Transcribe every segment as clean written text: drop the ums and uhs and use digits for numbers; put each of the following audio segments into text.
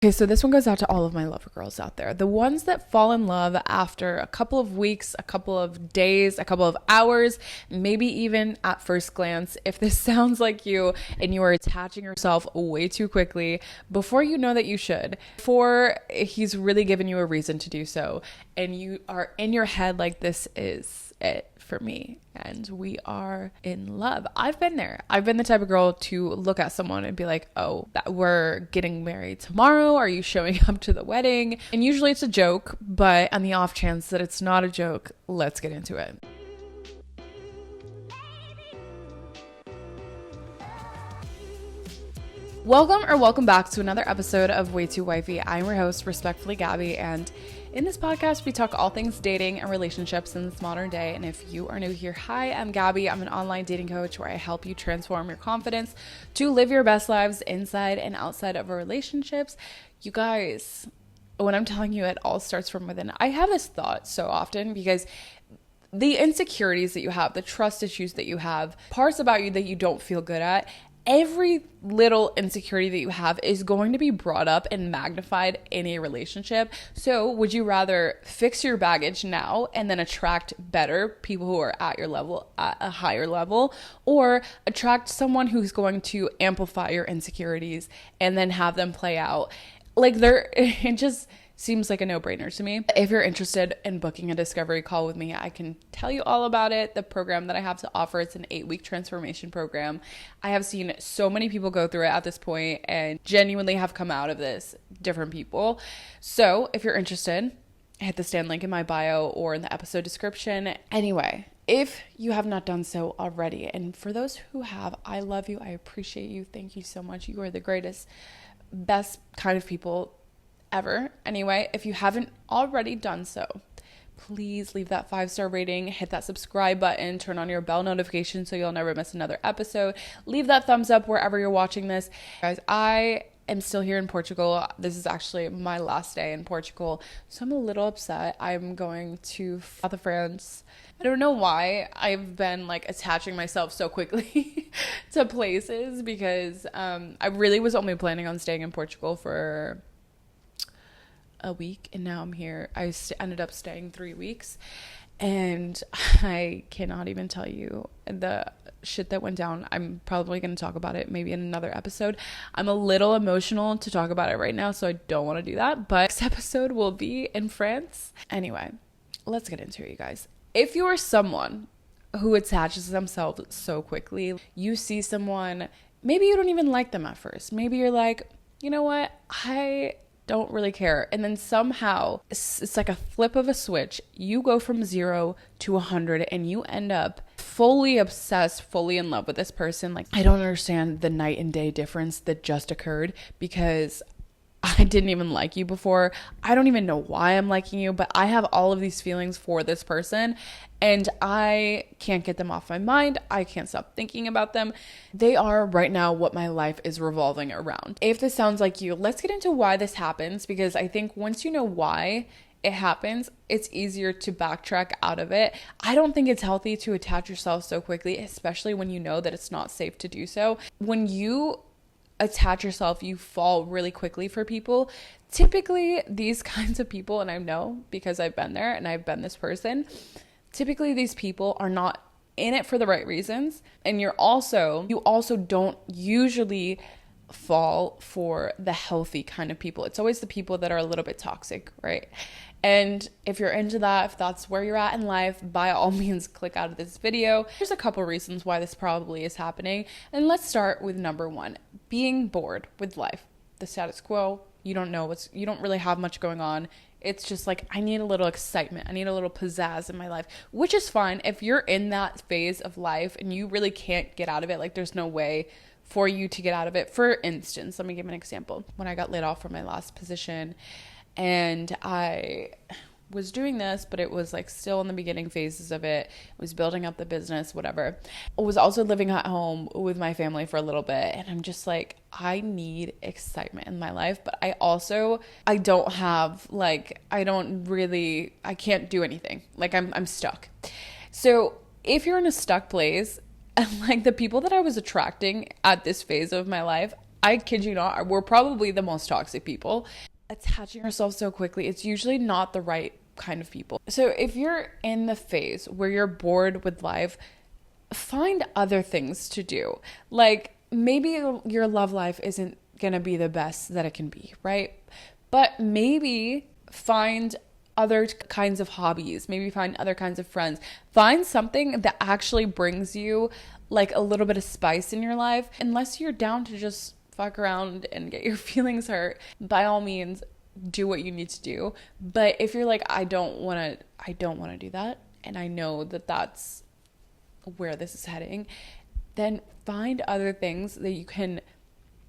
Okay, so this one goes out to all of my lover girls out there. The ones that fall in love after a couple of weeks, a couple of days, a couple of hours, maybe even at first glance. If this sounds like you and you are attaching yourself way too quickly before you know that you should, before he's really given you a reason to do so, and you are in your head like, this is it for me and we are in love. I've been there. I've been the type of girl to look at someone and be like, oh, we're getting married tomorrow. Are you showing up to the wedding? And usually it's a joke, but on the off chance that it's not a joke, let's get into it. Welcome back to another episode of Way Too Wifey. I'm your host, respectfully Gabby, and in this podcast, we talk all things dating and relationships in this modern day. And if you are new here, hi, I'm Gabby. I'm an online dating coach where I help you transform your confidence to live your best lives inside and outside of our relationships. You guys, when I'm telling you, it all starts from within. I have this thought so often because the insecurities that you have, the trust issues that you have, parts about you that you don't feel good at, every little insecurity that you have is going to be brought up and magnified in a relationship. So would you rather fix your baggage now and then attract better people who are at your level, at a higher level, or attract someone who's going to amplify your insecurities and then have them play out? Like it just seems like a no-brainer to me. If you're interested in booking a discovery call with me, I can tell you all about it. The program that I have to offer, it's an 8-week transformation program. I have seen so many people go through it at this point and genuinely have come out of this different people. So if you're interested, hit the stand link in my bio or in the episode description. Anyway, if you have not done so already, and for those who have, I love you. I appreciate you. Thank you so much. You are the greatest, best kind of people ever. Anyway, if you haven't already done so, please leave that 5-star rating, hit that subscribe button, turn on your bell notification so you'll never miss another episode. Leave that thumbs up wherever you're watching this. Guys, I am still here in Portugal. This is actually my last day in Portugal, so I'm a little upset. I'm going to south of France. I don't know why I've been attaching myself so quickly to places because I really was only planning on staying in Portugal for a week, and now I'm here. I ended up staying 3 weeks, and I cannot even tell you the shit that went down. I'm probably going to talk about it maybe in another episode. I'm a little emotional to talk about it right now, so I don't want to do that, but next episode will be in France. Anyway, let's get into it, you guys. If you are someone who attaches themselves so quickly, you see someone, maybe you don't even like them at first. Maybe you're like, you know what, I don't really care. And then somehow it's like a flip of a switch. You go from 0 to 100 and you end up fully obsessed, fully in love with this person. Like, I don't understand the night and day difference that just occurred because I didn't even like you before. I don't even know why I'm liking you, but I have all of these feelings for this person and I can't get them off my mind. I can't stop thinking about them. They are right now what my life is revolving around. If this sounds like you, let's get into why this happens, because I think once you know why it happens, it's easier to backtrack out of it. I don't think it's healthy to attach yourself so quickly, especially when you know that it's not safe to do so. When you attach yourself, you fall really quickly for people. Typically, these kinds of people, and I know because I've been there and I've been this person, typically these people are not in it for the right reasons, and you also don't usually fall for the healthy kind of people. It's always the people that are a little bit toxic, right? And if you're into that, if that's where you're at in life, by all means, click out of this video. There's a couple reasons why this probably is happening. And let's start with number 1, being bored with life. The status quo, you don't really have much going on. It's just like, I need a little excitement. I need a little pizzazz in my life, which is fine. If you're in that phase of life and you really can't get out of it, like there's no way for you to get out of it. For instance, let me give an example. When I got laid off from my last position, and I was doing this, but it was still in the beginning phases of it. I was building up the business, whatever. I was also living at home with my family for a little bit. And I'm just like, I need excitement in my life. But I don't have I can't do anything. I'm stuck. So if you're in a stuck place, and the people that I was attracting at this phase of my life, I kid you not, we're probably the most toxic people. Attaching yourself so quickly, it's usually not the right kind of people. So if you're in the phase where you're bored with life, find other things to do. Like maybe your love life isn't gonna be the best that it can be, right? But maybe find other kinds of hobbies, maybe find other kinds of friends, find something that actually brings you like a little bit of spice in your life. Unless you're down to just fuck around and get your feelings hurt, by all means do what you need to do. But if you're like, I don't want to do that, and I know that that's where this is heading, then find other things that you can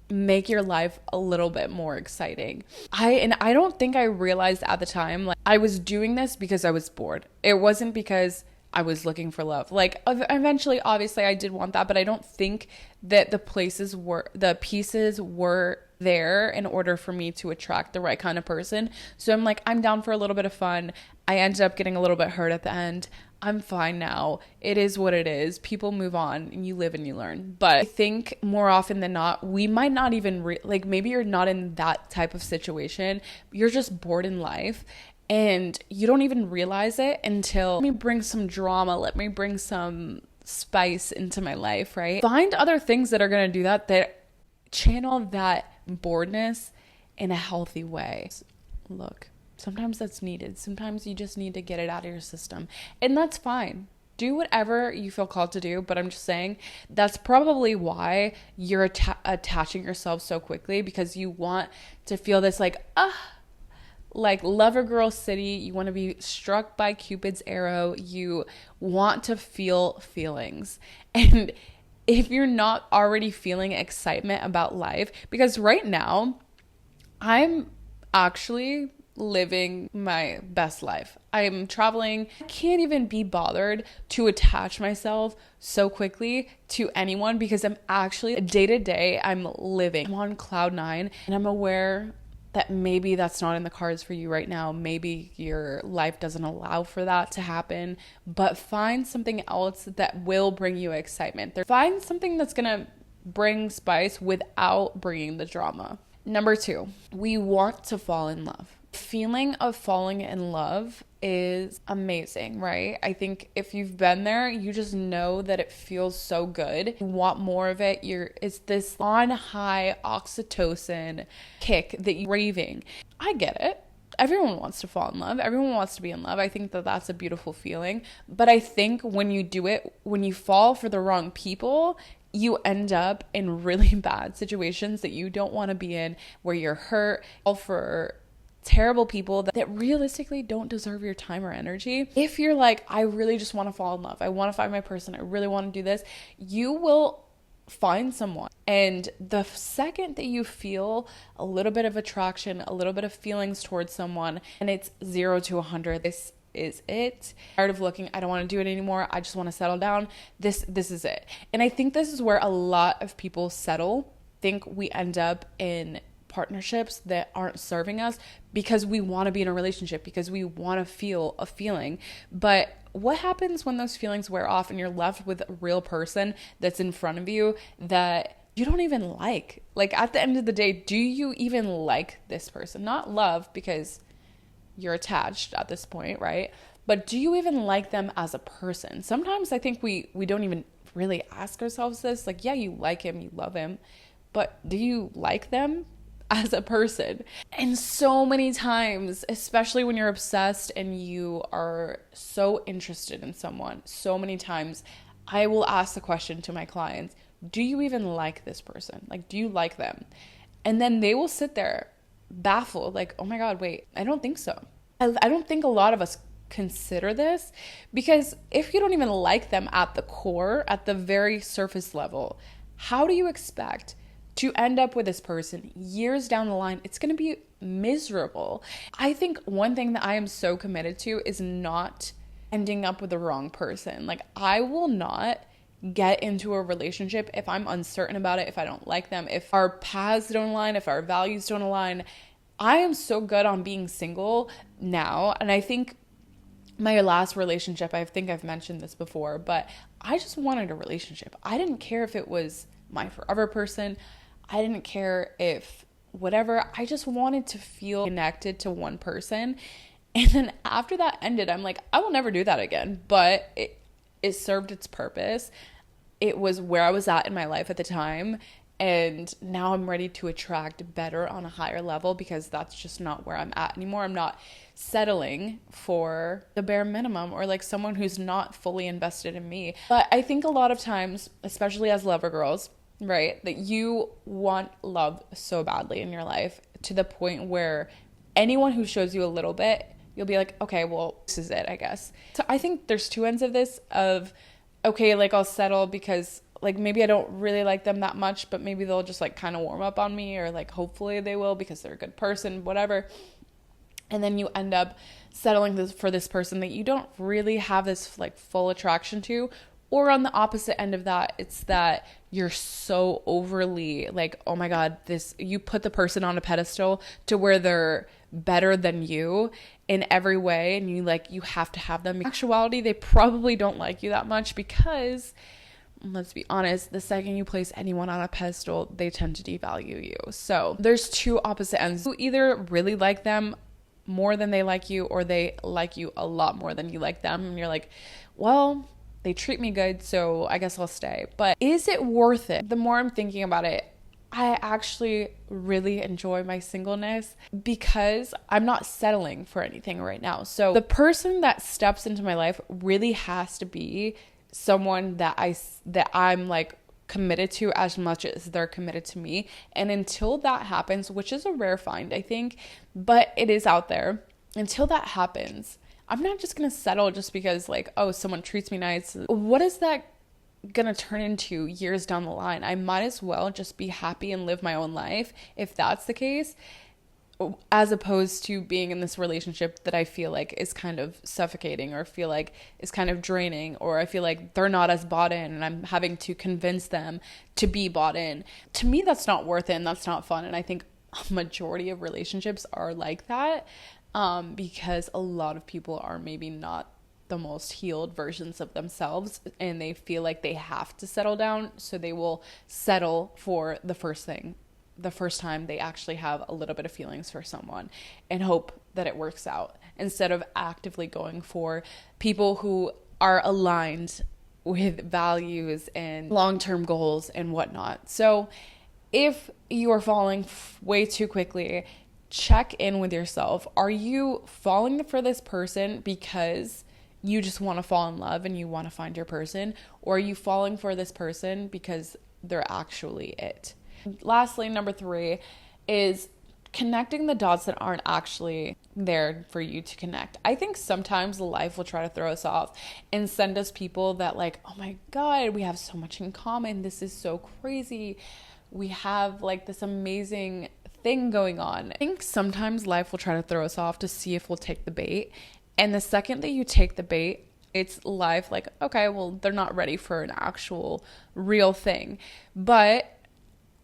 make your life a little bit more exciting. I don't think I realized at the time, like, I was doing this because I was bored. It wasn't because I was looking for love. Like, eventually, obviously, I did want that, but I don't think that the pieces were there in order for me to attract the right kind of person. So I'm like, I'm down for a little bit of fun. I ended up getting a little bit hurt at the end. I'm fine now. It is what it is. People move on and you live and you learn. But I think more often than not, we might not even like, maybe you're not in that type of situation. You're just bored in life and you don't even realize it until, let me bring some drama. Let me bring some spice into my life, right? Find other things that are going to do that channel that boredness in a healthy way. Look, sometimes that's needed. Sometimes you just need to get it out of your system, and that's fine. Do whatever you feel called to do, but I'm just saying that's probably why you're attaching yourself so quickly, because you want to feel this like lover girl city. You want to be struck by Cupid's arrow. You want to feel feelings. And if you're not already feeling excitement about life, because right now I'm actually living my best life. I'm traveling. I can't even be bothered to attach myself so quickly to anyone, because I'm actually day to day, I'm living. I'm on cloud nine, and I'm aware that maybe that's not in the cards for you right now. Maybe your life doesn't allow for that to happen, but find something else that will bring you excitement. Find something that's gonna bring spice without bringing the drama. Number 2, we want to fall in love. Feeling of falling in love is amazing, right? I think if you've been there, you just know that it feels so good. You want more of it. It's this on high oxytocin kick that you're craving. I get it. Everyone wants to fall in love. Everyone wants to be in love. I think that that's a beautiful feeling. But I think when you do it, when you fall for the wrong people, you end up in really bad situations that you don't want to be in, where you're hurt, all for terrible people that realistically don't deserve your time or energy. If you're like, I really just want to fall in love, I want to find my person, I really want to do this, you will find someone. And the second that you feel a little bit of attraction, a little bit of feelings towards someone, and it's 0 to 100, this is it. Tired of looking, I don't want to do it anymore, I just want to settle down, this is it. And I think this is where a lot of people settle. Think we end up in partnerships that aren't serving us because we want to be in a relationship, because we want to feel a feeling. But what happens when those feelings wear off and you're left with a real person that's in front of you that you don't even like? Like, at the end of the day, do you even like this person? Not love, because you're attached at this point, right? But do you even like them as a person? Sometimes I think we don't even really ask ourselves this. Like, yeah, you like him, you love him, but do you like them as a person? And so many times, especially when you're obsessed and you are so interested in someone, so many times I will ask the question to my clients, do you even like this person? Like, do you like them? And then they will sit there baffled, like, oh my God, wait, I don't think so. I don't think a lot of us consider this, because if you don't even like them at the core, at the very surface level, how do you expect to end up with this person years down the line? It's going to be miserable. I think one thing that I am so committed to is not ending up with the wrong person. Like, I will not get into a relationship if I'm uncertain about it, if I don't like them, if our paths don't align, if our values don't align. I am so good on being single now. And I think my last relationship, I think I've mentioned this before, but I just wanted a relationship. I didn't care if it was my forever person. I didn't care if whatever. I just wanted to feel connected to one person. And then after that ended, I'm like, I will never do that again. But it served its purpose. It was where I was at in my life at the time. And now I'm ready to attract better on a higher level, because that's just not where I'm at anymore. I'm not settling for the bare minimum, or like someone who's not fully invested in me. But I think a lot of times, especially as lover girls, right, that you want love so badly in your life, to the point where anyone who shows you a little bit, you'll be like, okay, well, this is it, I guess. So I think there's two ends of this, of, okay, like I'll settle because like maybe I don't really like them that much, but maybe they'll just like kind of warm up on me, or like hopefully they will because they're a good person, whatever. And then you end up settling for this person that you don't really have this like full attraction to. Or on the opposite end of that, it's that you're so overly like, oh my God, you put the person on a pedestal to where they're better than you in every way. And you have to have them. In actuality, they probably don't like you that much, because let's be honest, the second you place anyone on a pedestal, they tend to devalue you. So there's two opposite ends. You either really like them more than they like you, or they like you a lot more than you like them. And you're like, well, they treat me good, so I guess I'll stay. But is it worth it? The more I'm thinking about it, I actually really enjoy my singleness, because I'm not settling for anything right now. So the person that steps into my life really has to be someone that I'm like committed to as much as they're committed to me. And until that happens, which is a rare find, I think, but it is out there, until that happens, I'm not just going to settle just because like, oh, someone treats me nice. What is that going to turn into years down the line? I might as well just be happy and live my own life if that's the case, as opposed to being in this relationship that I feel like is kind of suffocating, or feel like is kind of draining, or I feel like they're not as bought in and I'm having to convince them to be bought in. To me, that's not worth it, and that's not fun. And I think a majority of relationships are like that, because a lot of people are maybe not the most healed versions of themselves, and they feel like they have to settle down, so they will settle for the first time they actually have a little bit of feelings for someone, and hope that it works out, instead of actively going for people who are aligned with values and long-term goals and whatnot. So if you are falling way too quickly, check in with yourself. Are you falling for this person because you just want to fall in love and you want to find your person? Or are you falling for this person because they're actually it? Lastly, number 3 is connecting the dots that aren't actually there for you to connect. I think sometimes life will try to throw us off and send us people that like, oh my God, we have so much in common. This is so crazy. We have like this amazing thing going on. I think sometimes life will try to throw us off to see if we'll take the bait. And the second that you take the bait, it's life like, okay, well, they're not ready for an actual real thing. But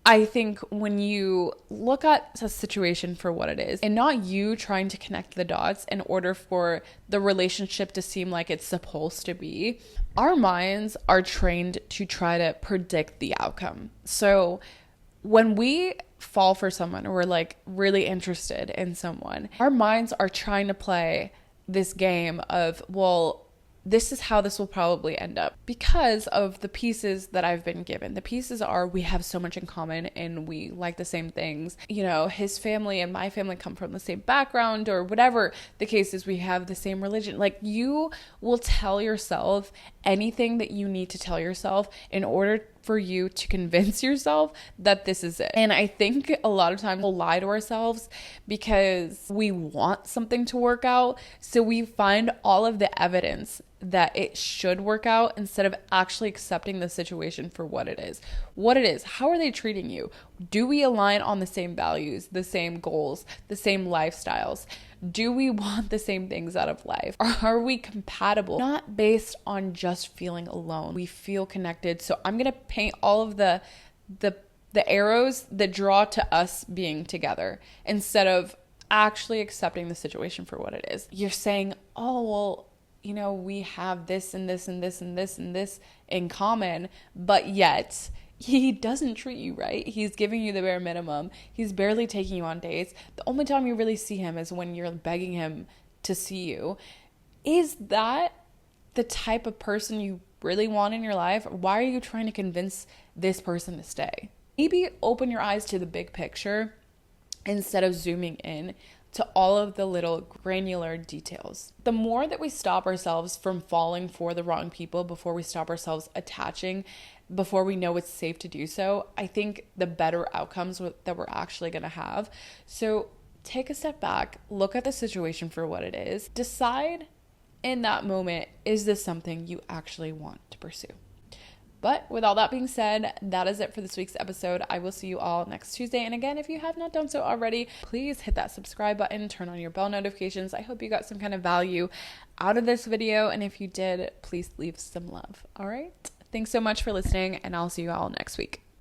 I think when you look at a situation for what it is, and not you trying to connect the dots in order for the relationship to seem like it's supposed to be, our minds are trained to try to predict the outcome. So when we fall for someone, or we're like really interested in someone, our minds are trying to play this game of, well, this is how this will probably end up because of the pieces that I've been given. The pieces are, we have so much in common and we like the same things. You know, his family and my family come from the same background, or whatever the case is, we have the same religion. Like, you will tell yourself anything that you need to tell yourself in order for you to convince yourself that this is it. And I think a lot of times we'll lie to ourselves because we want something to work out. So we find all of the evidence that it should work out instead of actually accepting the situation for what it is. What it is. How are they treating you? Do we align on the same values, the same goals, the same lifestyles? Do we want the same things out of life? Are we compatible? Not based on just feeling alone. We feel connected. So I'm going to paint all of the arrows that draw to us being together instead of actually accepting the situation for what it is. You're saying, oh, well, you know, we have this and this and this and this and this in common, but yet he doesn't treat you right. He's giving you the bare minimum. He's barely taking you on dates. The only time you really see him is when you're begging him to see you. Is that the type of person you really want in your life? Why are you trying to convince this person to stay? Maybe open your eyes to the big picture instead of zooming in to all of the little granular details. The more that we stop ourselves from falling for the wrong people before we stop ourselves attaching, before we know it's safe to do so, I think the better outcomes that we're actually going to have. So take a step back, look at the situation for what it is, decide in that moment, is this something you actually want to pursue? But with all that being said, that is it for this week's episode. I will see you all next Tuesday. And again, if you have not done so already, please hit that subscribe button, turn on your bell notifications. I hope you got some kind of value out of this video. And if you did, please leave some love. All right. Thanks so much for listening, and I'll see you all next week.